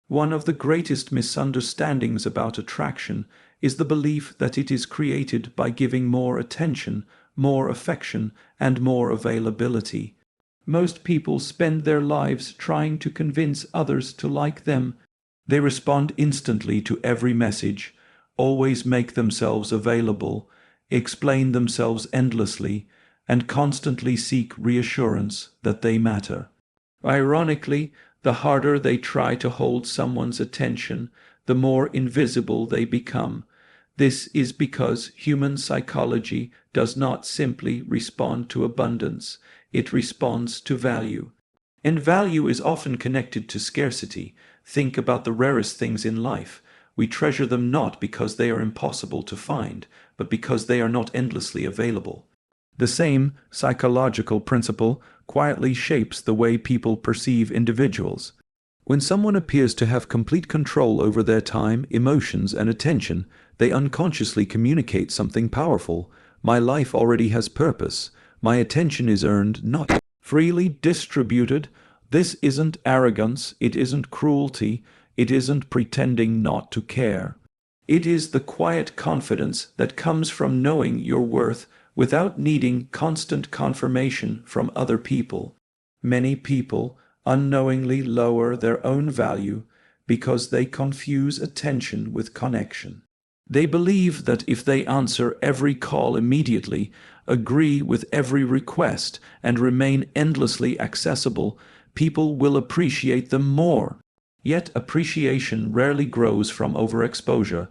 One of the greatest misunderstandings about attraction is the belief that it is created by giving more attention, more affection, and more availability. Most people spend their lives trying to convince others to like them. They respond instantly to every message, always make themselves available, explain themselves endlessly, and constantly seek reassurance that they matter. Ironically, the harder they try to hold someone's attention, the more invisible they become. This is because human psychology does not simply respond to abundance, it responds to value. And value is often connected to scarcity. Think about the rarest things in life. We treasure them not because they are impossible to find, but because they are not endlessly available. The same psychological principle quietly shapes the way people perceive individuals. When someone appears to have complete control over their time, emotions, and attention, they unconsciously communicate something powerful. My life already has purpose. My attention is earned, not freely distributed. This isn't arrogance, it isn't cruelty, it isn't pretending not to care. It is the quiet confidence that comes from knowing your worth without needing constant confirmation from other people. Many people unknowingly lower their own value because they confuse attention with connection. They believe that if they answer every call immediately, agree with every request, and remain endlessly accessible, people will appreciate them more. Yet appreciation rarely grows from overexposure.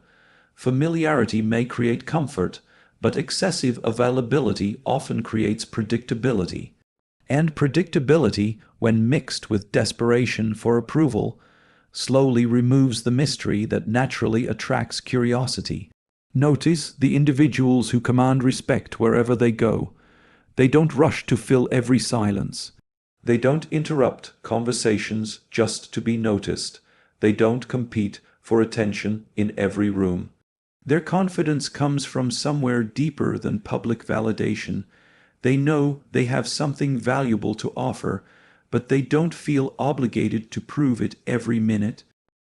Familiarity may create comfort, but excessive availability often creates predictability. And predictability, when mixed with desperation for approval, slowly removes the mystery that naturally attracts curiosity. Notice the individuals who command respect wherever they go. They don't rush to fill every silence. They don't interrupt conversations just to be noticed. They don't compete for attention in every room. Their confidence comes from somewhere deeper than public validation. They know they have something valuable to offer, but they don't feel obligated to prove it every minute.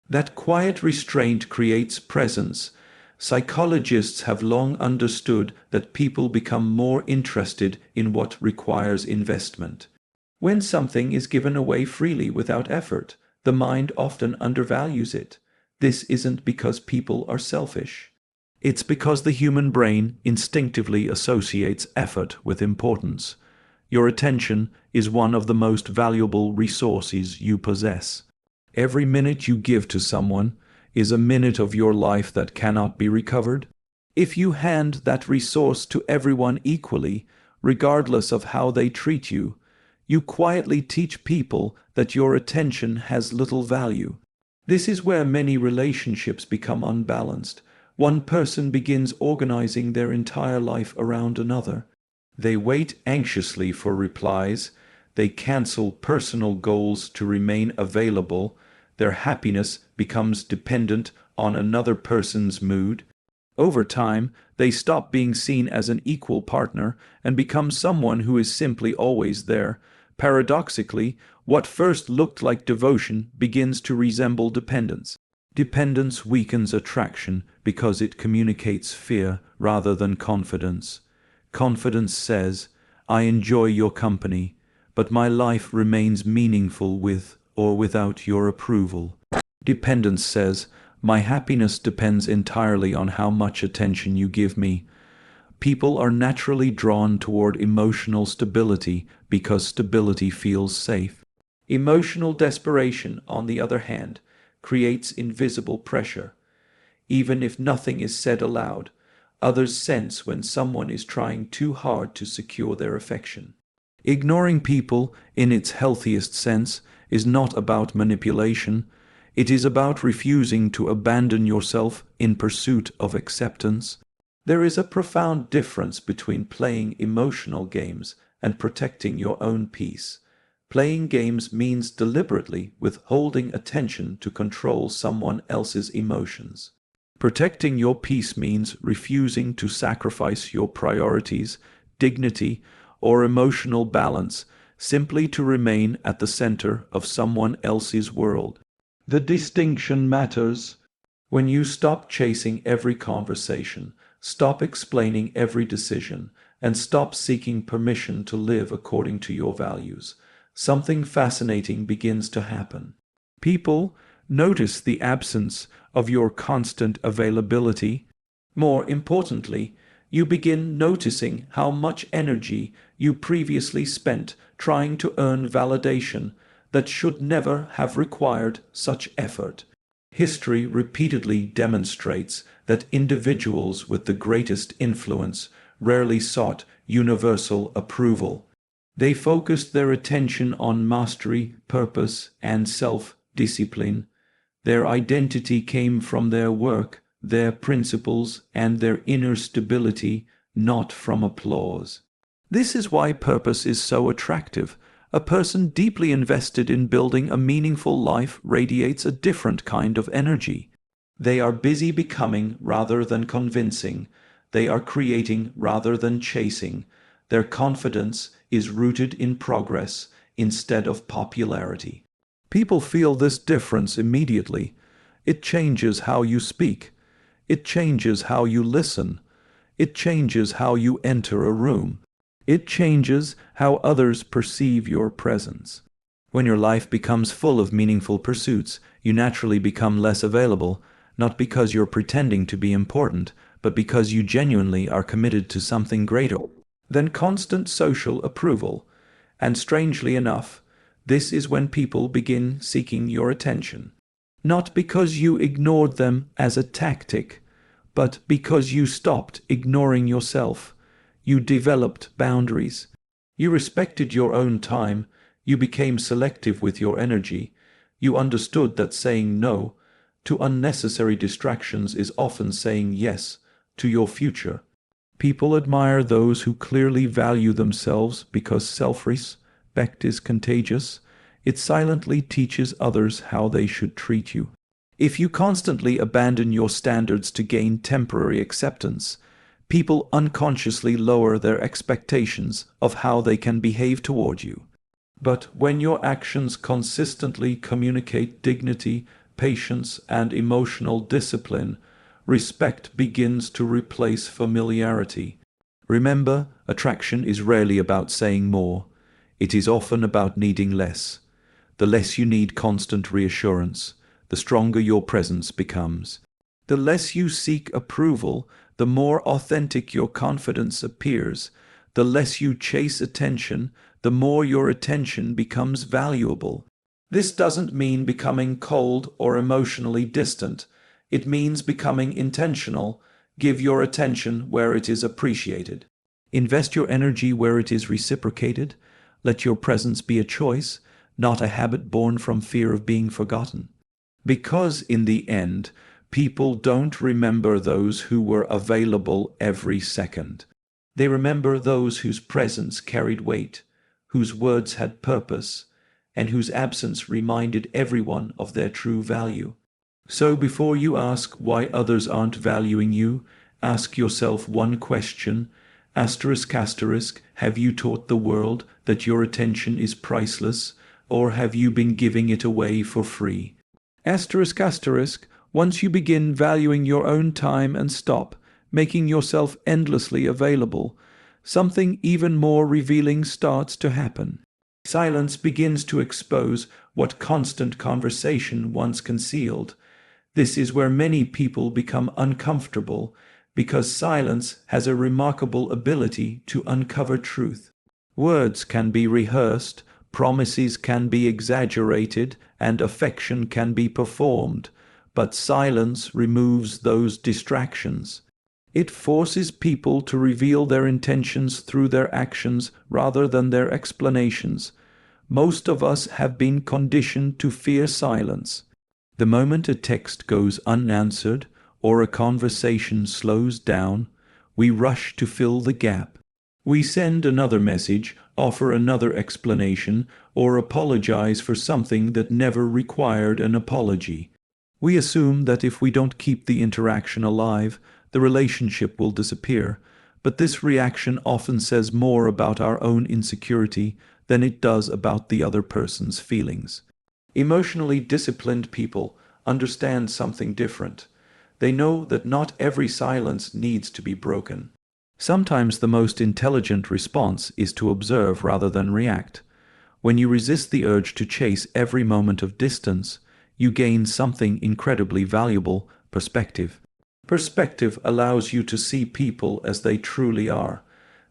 That quiet restraint creates presence. Psychologists have long understood that people become more interested in what requires investment. When something is given away freely without effort, the mind often undervalues it. This isn't because people are selfish. It's because the human brain instinctively associates effort with importance. Your attention is one of the most valuable resources you possess. Every minute you give to someone is a minute of your life that cannot be recovered. If you hand that resource to everyone equally, regardless of how they treat you, you quietly teach people that your attention has little value. This is where many relationships become unbalanced. One person begins organizing their entire life around another. They wait anxiously for replies. They cancel personal goals to remain available. Their happiness becomes dependent on another person's mood. Over time, they stop being seen as an equal partner and become someone who is simply always there. Paradoxically, what first looked like devotion begins to resemble dependence. Dependence weakens attraction because it communicates fear rather than confidence. Confidence says, I enjoy your company, but my life remains meaningful with or without your approval. Dependence says, my happiness depends entirely on how much attention you give me. People are naturally drawn toward emotional stability because stability feels safe. Emotional desperation, on the other hand, creates invisible pressure. Even if nothing is said aloud, others sense when someone is trying too hard to secure their affection. Ignoring people, in its healthiest sense, is not about manipulation. It is about refusing to abandon yourself in pursuit of acceptance. There is a profound difference between playing emotional games and protecting your own peace. Playing games means deliberately withholding attention to control someone else's emotions. Protecting your peace means refusing to sacrifice your priorities, dignity, or emotional balance simply to remain at the center of someone else's world. The distinction matters. When you stop chasing every conversation, stop explaining every decision, and stop seeking permission to live according to your values, something fascinating begins to happen. People notice the absence of your constant availability. More importantly, you begin noticing how much energy you previously spent trying to earn validation that should never have required such effort. History repeatedly demonstrates that individuals with the greatest influence rarely sought universal approval. They focused their attention on mastery, purpose, and self-discipline. Their identity came from their work, their principles, and their inner stability, not from applause. This is why purpose is so attractive. A person deeply invested in building a meaningful life radiates a different kind of energy. They are busy becoming rather than convincing. They are creating rather than chasing. Their confidence is rooted in progress instead of popularity. People feel this difference immediately. It changes how you speak. It changes how you listen. It changes how you enter a room. It changes how others perceive your presence. When your life becomes full of meaningful pursuits, you naturally become less available, not because you're pretending to be important, but because you genuinely are committed to something greater than constant social approval. And strangely enough, this is when people begin seeking your attention. Not because you ignored them as a tactic, but because you stopped ignoring yourself. You developed boundaries. You respected your own time. You became selective with your energy. You understood that saying no to unnecessary distractions is often saying yes to your future. People admire those who clearly value themselves because self-respect is contagious. It silently teaches others how they should treat you. If you constantly abandon your standards to gain temporary acceptance, people unconsciously lower their expectations of how they can behave toward you. But when your actions consistently communicate dignity, patience, and emotional discipline, respect begins to replace familiarity. Remember, attraction is rarely about saying more. It is often about needing less. The less you need constant reassurance, the stronger your presence becomes. The less you seek approval, the more authentic your confidence appears. The less you chase attention, the more your attention becomes valuable. This doesn't mean becoming cold or emotionally distant. It means becoming intentional. Give your attention where it is appreciated. Invest your energy where it is reciprocated. Let your presence be a choice, not a habit born from fear of being forgotten. Because in the end, people don't remember those who were available every second. They remember those whose presence carried weight, whose words had purpose, and whose absence reminded everyone of their true value. So before you ask why others aren't valuing you, ask yourself one question. Asterisk, have you taught the world that your attention is priceless, or have you been giving it away for free? Asterisk, once you begin valuing your own time and stop making yourself endlessly available, something even more revealing starts to happen. Silence begins to expose what constant conversation once concealed. This is where many people become uncomfortable, because silence has a remarkable ability to uncover truth. Words can be rehearsed, promises can be exaggerated, and affection can be performed, but silence removes those distractions. It forces people to reveal their intentions through their actions rather than their explanations. Most of us have been conditioned to fear silence. The moment a text goes unanswered or a conversation slows down, we rush to fill the gap. We send another message, offer another explanation, or apologize for something that never required an apology. We assume that if we don't keep the interaction alive, the relationship will disappear, but this reaction often says more about our own insecurity than it does about the other person's feelings. Emotionally disciplined people understand something different. They know that not every silence needs to be broken. Sometimes the most intelligent response is to observe rather than react. When you resist the urge to chase every moment of distance, you gain something incredibly valuable: perspective. Perspective allows you to see people as they truly are.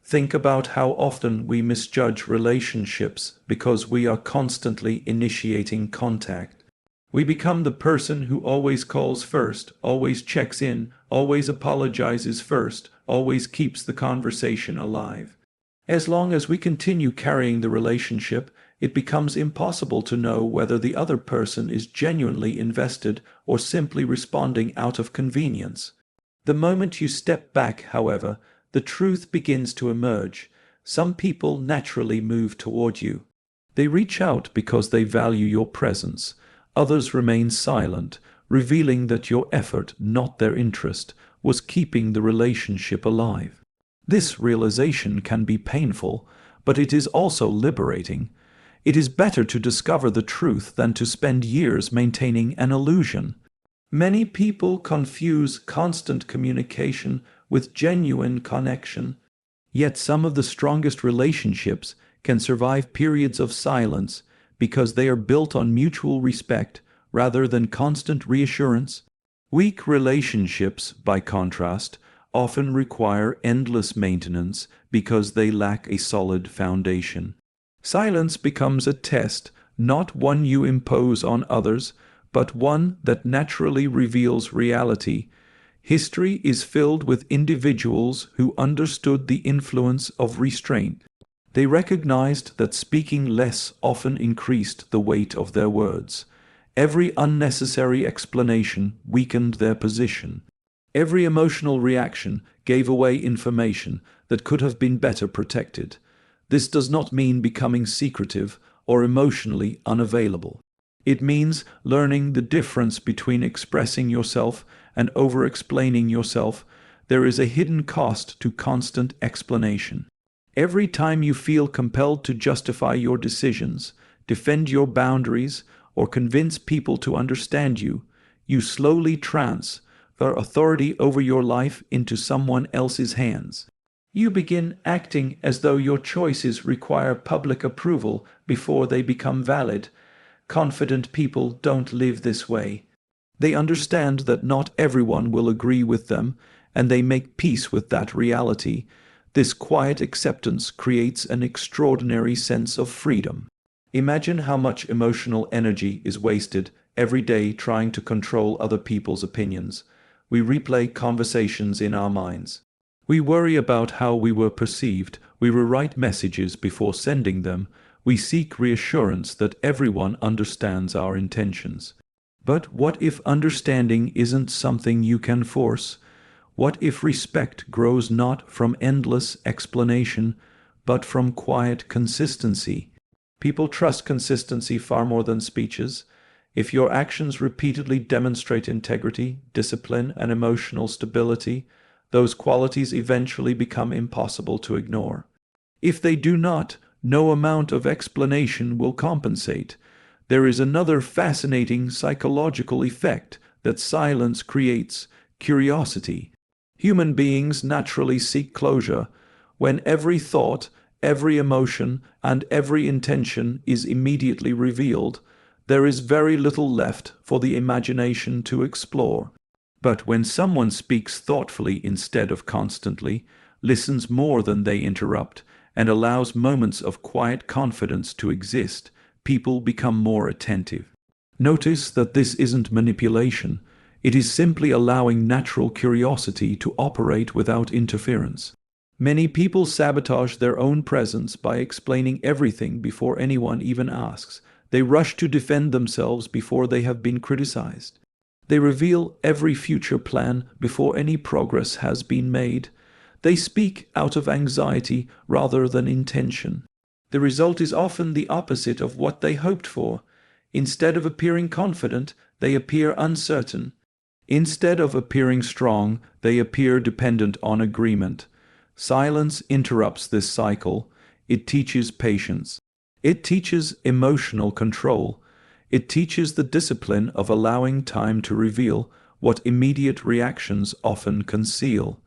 Think about how often we misjudge relationships because we are constantly initiating contact. We become the person who always calls first, always checks in, always apologizes first, always keeps the conversation alive. As long as we continue carrying the relationship, it becomes impossible to know whether the other person is genuinely invested or simply responding out of convenience. The moment you step back, however, the truth begins to emerge. Some people naturally move toward you. They reach out because they value your presence. Others remain silent, revealing that your effort, not their interest, was keeping the relationship alive. This realization can be painful, but it is also liberating. It is better to discover the truth than to spend years maintaining an illusion. Many people confuse constant communication with genuine connection, yet some of the strongest relationships can survive periods of silence because they are built on mutual respect rather than constant reassurance. Weak relationships, by contrast, often require endless maintenance because they lack a solid foundation. Silence becomes a test, not one you impose on others, but one that naturally reveals reality. History is filled with individuals who understood the influence of restraint. They recognized that speaking less often increased the weight of their words. Every unnecessary explanation weakened their position. Every emotional reaction gave away information that could have been better protected. This does not mean becoming secretive or emotionally unavailable. It means learning the difference between expressing yourself and over-explaining yourself. There is a hidden cost to constant explanation. Every time you feel compelled to justify your decisions, defend your boundaries, or convince people to understand you, you slowly transfer authority over your life into someone else's hands. You begin acting as though your choices require public approval before they become valid. Confident people don't live this way. They understand that not everyone will agree with them, and they make peace with that reality. This quiet acceptance creates an extraordinary sense of freedom. Imagine how much emotional energy is wasted every day trying to control other people's opinions. We replay conversations in our minds. We worry about how we were perceived. We rewrite messages before sending them. We seek reassurance that everyone understands our intentions. But what if understanding isn't something you can force? What if respect grows not from endless explanation, but from quiet consistency? People trust consistency far more than speeches. If your actions repeatedly demonstrate integrity, discipline, and emotional stability, those qualities eventually become impossible to ignore. If they do not, no amount of explanation will compensate. There is another fascinating psychological effect that silence creates: curiosity. Human beings naturally seek closure. When every thought, every emotion, and every intention is immediately revealed, there is very little left for the imagination to explore. But when someone speaks thoughtfully instead of constantly, listens more than they interrupt, and allows moments of quiet confidence to exist, people become more attentive. Notice that this isn't manipulation. It is simply allowing natural curiosity to operate without interference. Many people sabotage their own presence by explaining everything before anyone even asks. They rush to defend themselves before they have been criticized. They reveal every future plan before any progress has been made. They speak out of anxiety rather than intention. The result is often the opposite of what they hoped for. Instead of appearing confident, they appear uncertain. Instead of appearing strong, they appear dependent on agreement. Silence interrupts this cycle. It teaches patience. It teaches emotional control. It teaches the discipline of allowing time to reveal what immediate reactions often conceal.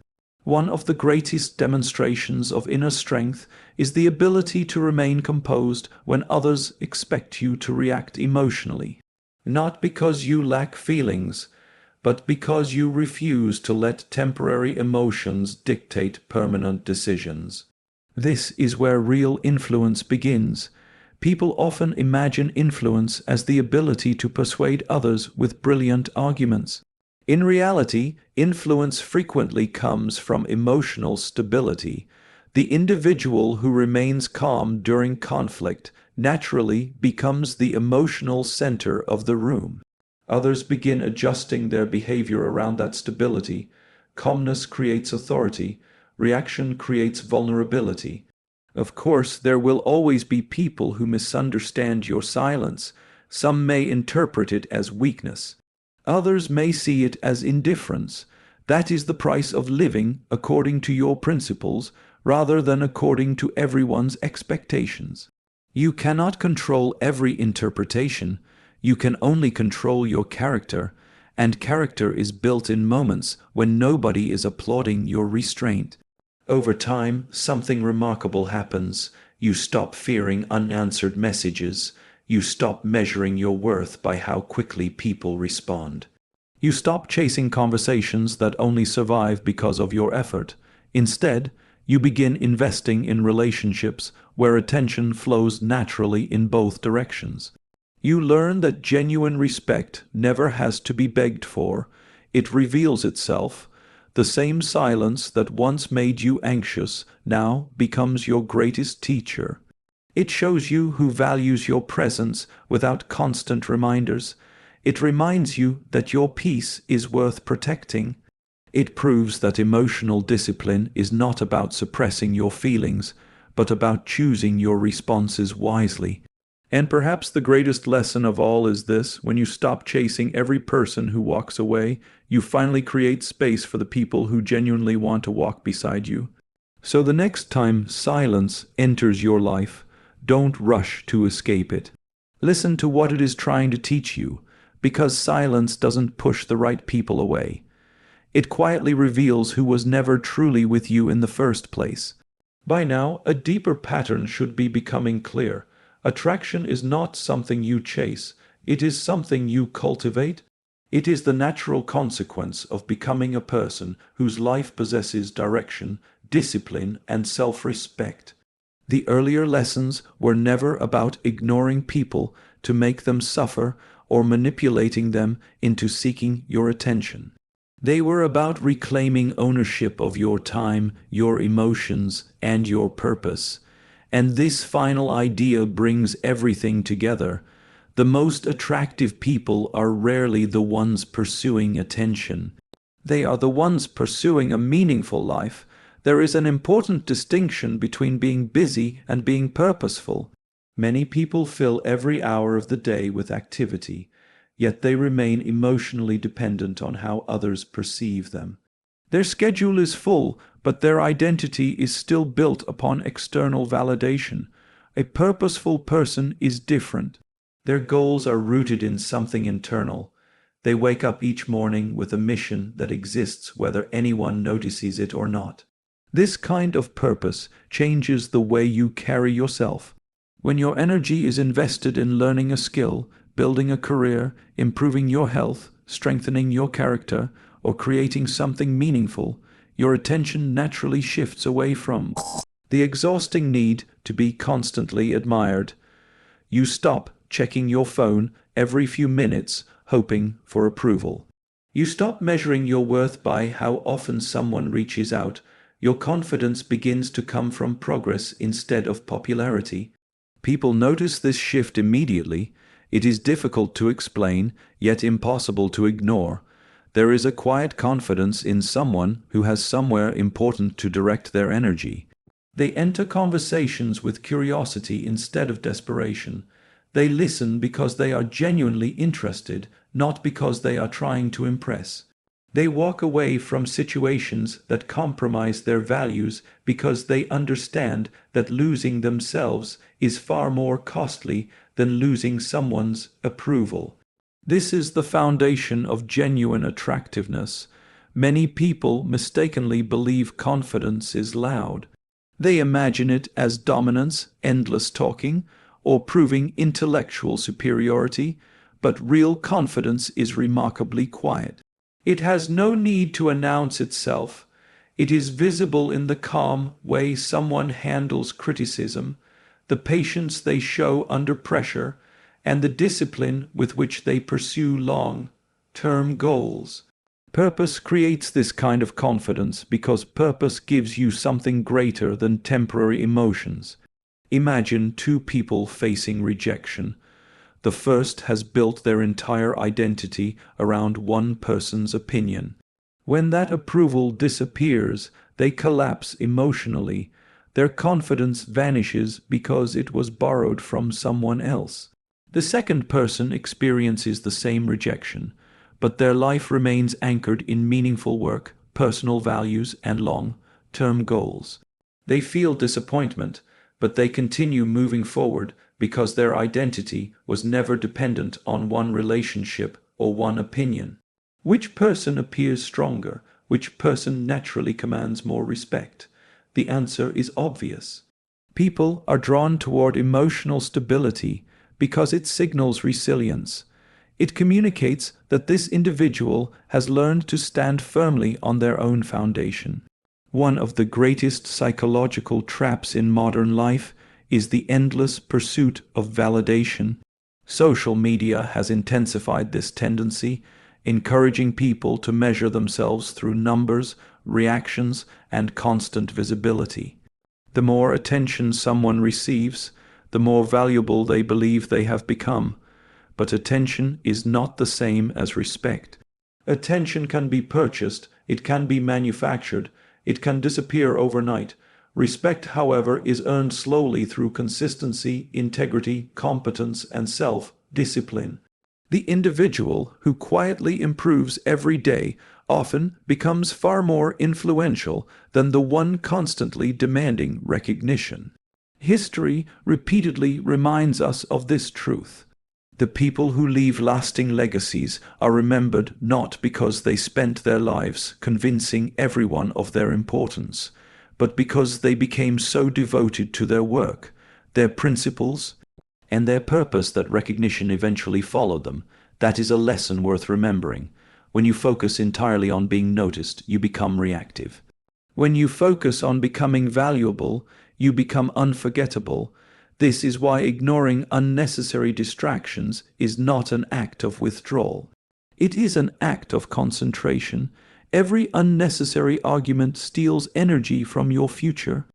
One of the greatest demonstrations of inner strength is the ability to remain composed when others expect you to react emotionally. Not because you lack feelings, but because you refuse to let temporary emotions dictate permanent decisions. This is where real influence begins. People often imagine influence as the ability to persuade others with brilliant arguments. In reality, influence frequently comes from emotional stability. The individual who remains calm during conflict naturally becomes the emotional center of the room. Others begin adjusting their behavior around that stability. Calmness creates authority. Reaction creates vulnerability. Of course, there will always be people who misunderstand your silence. Some may interpret it as weakness. Others may see it as indifference. That is the price of living according to your principles rather than according to everyone's expectations. You cannot control every interpretation. You can only control your character, and character is built in moments when nobody is applauding your restraint. Over time, something remarkable happens. You stop fearing unanswered messages. You stop measuring your worth by how quickly people respond. You stop chasing conversations that only survive because of your effort. Instead, you begin investing in relationships where attention flows naturally in both directions. You learn that genuine respect never has to be begged for. It reveals itself. The same silence that once made you anxious now becomes your greatest teacher. It shows you who values your presence without constant reminders. It reminds you that your peace is worth protecting. It proves that emotional discipline is not about suppressing your feelings, but about choosing your responses wisely. And perhaps the greatest lesson of all is this: when you stop chasing every person who walks away, you finally create space for the people who genuinely want to walk beside you. So the next time silence enters your life, don't rush to escape it. Listen to what it is trying to teach you, because silence doesn't push the right people away. It quietly reveals who was never truly with you in the first place. By now, a deeper pattern should be becoming clear. Attraction is not something you chase. It is something you cultivate. It is the natural consequence of becoming a person whose life possesses direction, discipline, and self-respect. The earlier lessons were never about ignoring people to make them suffer or manipulating them into seeking your attention. They were about reclaiming ownership of your time, your emotions, and your purpose. And this final idea brings everything together. The most attractive people are rarely the ones pursuing attention. They are the ones pursuing a meaningful life. There is an important distinction between being busy and being purposeful. Many people fill every hour of the day with activity, yet they remain emotionally dependent on how others perceive them. Their schedule is full, but their identity is still built upon external validation. A purposeful person is different. Their goals are rooted in something internal. They wake up each morning with a mission that exists whether anyone notices it or not. This kind of purpose changes the way you carry yourself. When your energy is invested in learning a skill, building a career, improving your health, strengthening your character, or creating something meaningful, your attention naturally shifts away from the exhausting need to be constantly admired. You stop checking your phone every few minutes, hoping for approval. You stop measuring your worth by how often someone reaches out. Your confidence begins to come from progress instead of popularity. People notice this shift immediately. It is difficult to explain, yet impossible to ignore. There is a quiet confidence in someone who has somewhere important to direct their energy. They enter conversations with curiosity instead of desperation. They listen because they are genuinely interested, not because they are trying to impress. They walk away from situations that compromise their values because they understand that losing themselves is far more costly than losing someone's approval. This is the foundation of genuine attractiveness. Many people mistakenly believe confidence is loud. They imagine it as dominance, endless talking, or proving intellectual superiority, but real confidence is remarkably quiet. It has no need to announce itself. It is visible in the calm way someone handles criticism, the patience they show under pressure, and the discipline with which they pursue long-term goals. Purpose creates this kind of confidence because purpose gives you something greater than temporary emotions. Imagine two people facing rejection. The first has built their entire identity around one person's opinion. When that approval disappears, they collapse emotionally. Their confidence vanishes because it was borrowed from someone else. The second person experiences the same rejection, but their life remains anchored in meaningful work, personal values, and long-term goals. They feel disappointment, but they continue moving forward because their identity was never dependent on one relationship or one opinion. Which person appears stronger? Which person naturally commands more respect? The answer is obvious. People are drawn toward emotional stability because it signals resilience. It communicates that this individual has learned to stand firmly on their own foundation. One of the greatest psychological traps in modern life is the endless pursuit of validation. Social media has intensified this tendency, encouraging people to measure themselves through numbers, reactions, and constant visibility. The more attention someone receives, the more valuable they believe they have become. But attention is not the same as respect. Attention can be purchased, it can be manufactured, it can disappear overnight. Respect, however, is earned slowly through consistency, integrity, competence, and self-discipline. The individual who quietly improves every day often becomes far more influential than the one constantly demanding recognition. History repeatedly reminds us of this truth. The people who leave lasting legacies are remembered not because they spent their lives convincing everyone of their importance, but because they became so devoted to their work, their principles, and their purpose that recognition eventually followed them. That is a lesson worth remembering. When you focus entirely on being noticed, you become reactive. When you focus on becoming valuable, you become unforgettable. This is why ignoring unnecessary distractions is not an act of withdrawal. It is an act of concentration. Every unnecessary argument steals energy from your future.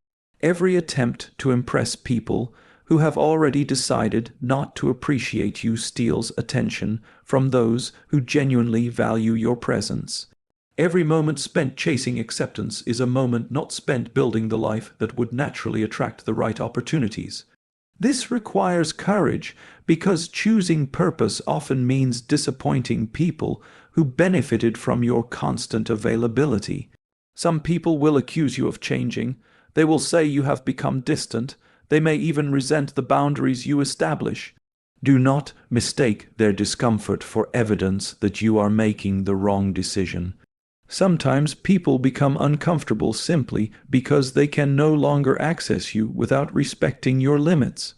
Every attempt to impress people who have already decided not to appreciate you steals attention from those who genuinely value your presence. Every moment spent chasing acceptance is a moment not spent building the life that would naturally attract the right opportunities. This requires courage because choosing purpose often means disappointing people who benefited from your constant availability. Some people will accuse you of changing. They will say you have become distant. They may even resent the boundaries you establish. Do not mistake their discomfort for evidence that you are making the wrong decision. Sometimes people become uncomfortable simply because they can no longer access you without respecting your limits.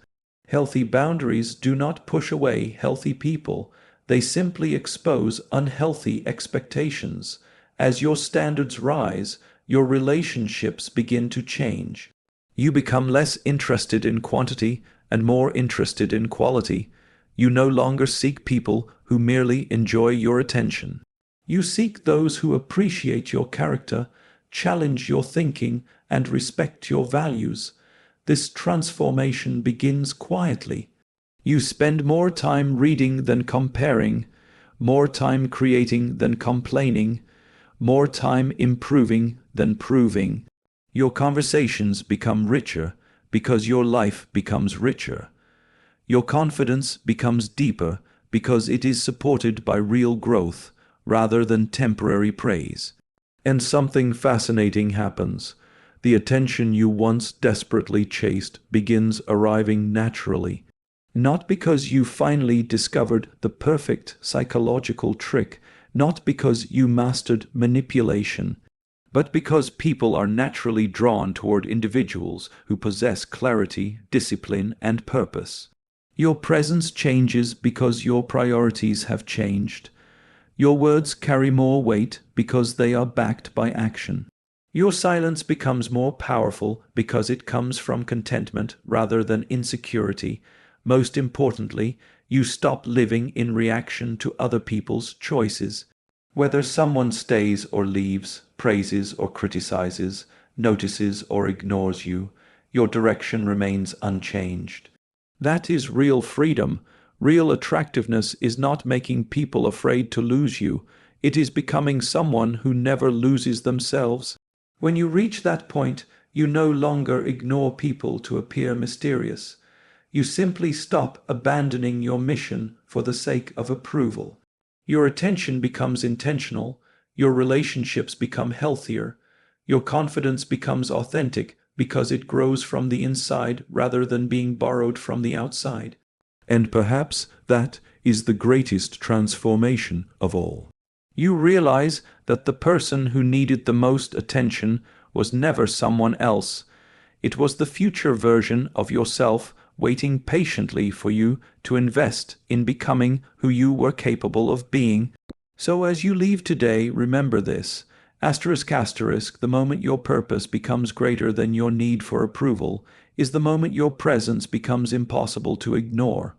Healthy boundaries do not push away healthy people. They simply expose unhealthy expectations. As your standards rise, your relationships begin to change. You become less interested in quantity and more interested in quality. You no longer seek people who merely enjoy your attention. You seek those who appreciate your character, challenge your thinking, and respect your values. This transformation begins quietly. You spend more time reading than comparing, more time creating than complaining, more time improving than proving. Your conversations become richer because your life becomes richer. Your confidence becomes deeper because it is supported by real growth rather than temporary praise. And something fascinating happens. The attention you once desperately chased begins arriving naturally. Not because you finally discovered the perfect psychological trick, not because you mastered manipulation, but because people are naturally drawn toward individuals who possess clarity, discipline, and purpose. Your presence changes because your priorities have changed. Your words carry more weight because they are backed by action. Your silence becomes more powerful because it comes from contentment rather than insecurity. Most importantly, you stop living in reaction to other people's choices. Whether someone stays or leaves, praises or criticizes, notices or ignores you, your direction remains unchanged. That is real freedom. Real attractiveness is not making people afraid to lose you. It is becoming someone who never loses themselves. When you reach that point, you no longer ignore people to appear mysterious. You simply stop abandoning your mission for the sake of approval. Your attention becomes intentional, your relationships become healthier, your confidence becomes authentic because it grows from the inside rather than being borrowed from the outside. And perhaps that is the greatest transformation of all. You realize that the person who needed the most attention was never someone else. It was the future version of yourself waiting patiently for you to invest in becoming who you were capable of being. So as you leave today, remember this. The moment your purpose becomes greater than your need for approval is the moment your presence becomes impossible to ignore.